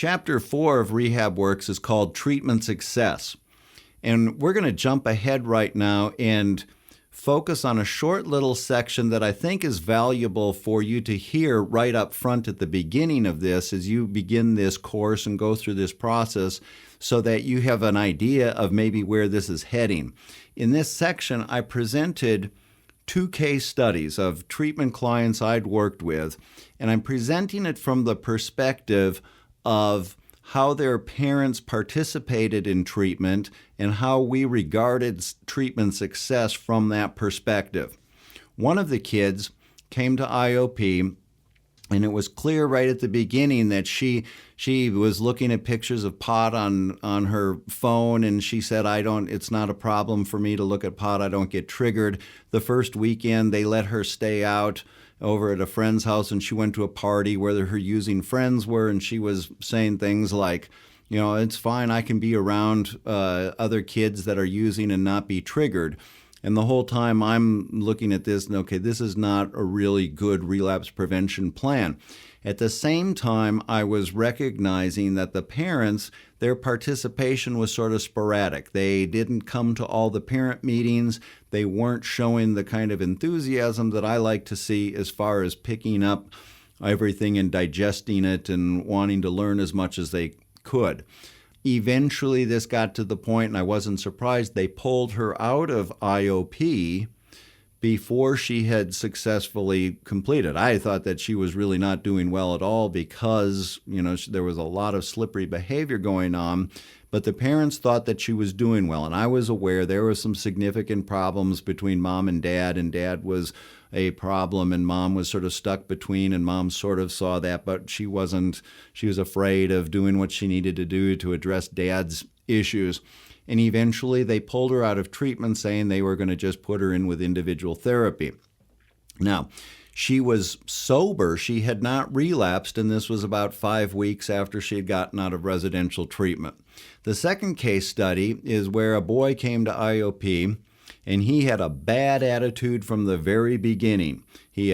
Chapter 4 of Rehab Works is called Treatment Success. And we're going to jump ahead right now and focus on a short little section that I think is valuable for you to hear right up front at the beginning of this as you begin this course and go through this process so that you have an idea of maybe where this is heading. In this section, I presented 2 case studies of treatment clients I'd worked with, and I'm presenting it from the perspective of how their parents participated in treatment and how we regarded treatment success from that perspective. One of the kids came to IOP, and it was clear right at the beginning that she was looking at pictures of pot on her phone, and she said, it's not a problem for me to look at pot. I don't get triggered. The first weekend, they let her stay out over at a friend's house, and she went to a party where her using friends were, and she was saying things like, it's fine, I can be around other kids that are using and not be triggered. And the whole time I'm looking at this, and okay, this is not a really good relapse prevention plan. At the same time, I was recognizing that the parents, their participation was sort of sporadic. They didn't come to all the parent meetings. They weren't showing the kind of enthusiasm that I like to see as far as picking up everything and digesting it and wanting to learn as much as they could. Eventually, this got to the point, and I wasn't surprised, they pulled her out of IOP before she had successfully completed. I thought that she was really not doing well at all because, there was a lot of slippery behavior going on, but the parents thought that she was doing well. And I was aware there were some significant problems between mom and dad was a problem, and mom was sort of stuck between, and mom sort of saw that, but she was afraid of doing what she needed to do to address dad's issues. And eventually they pulled her out of treatment, saying they were going to just put her in with individual therapy. Now, she was sober. She had not relapsed, and this was about 5 weeks after she had gotten out of residential treatment. The second case study is where a boy came to IOP, and he had a bad attitude from the very beginning. He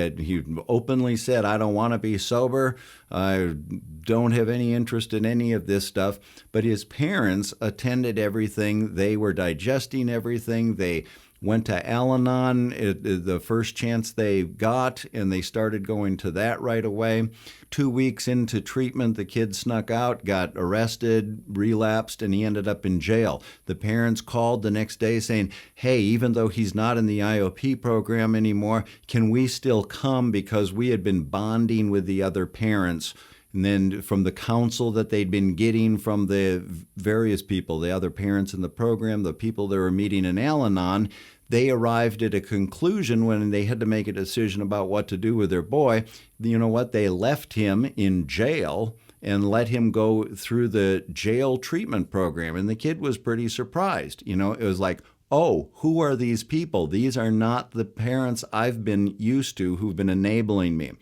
openly said, I don't want to be sober. I don't have any interest in any of this stuff. But his parents attended everything. They were digesting everything. They went to Al-Anon the first chance they got, and they started going to that right away. 2 weeks into treatment, the kid snuck out, got arrested, relapsed, and he ended up in jail. The parents called the next day saying, hey, even though he's not in the IOP program anymore, can we still come, because we had been bonding with the other parents. And then from the counsel that they'd been getting from the various people, the other parents in the program, the people that were meeting in Al-Anon, they arrived at a conclusion when they had to make a decision about what to do with their boy. You know what? They left him in jail and let him go through the jail treatment program. And the kid was pretty surprised. It was like, oh, who are these people? These are not the parents I've been used to who've been enabling me.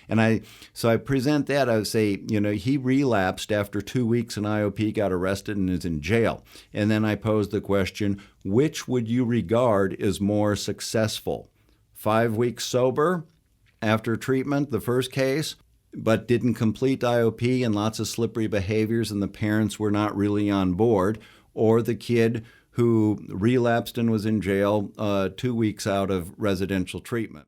And so I present that. I would say, he relapsed after 2 weeks in IOP, got arrested, and is in jail. And then I pose the question, which would you regard as more successful? 5 weeks sober after treatment, the first case, but didn't complete IOP and lots of slippery behaviors, and the parents were not really on board, or the kid who relapsed and was in jail 2 weeks out of residential treatment.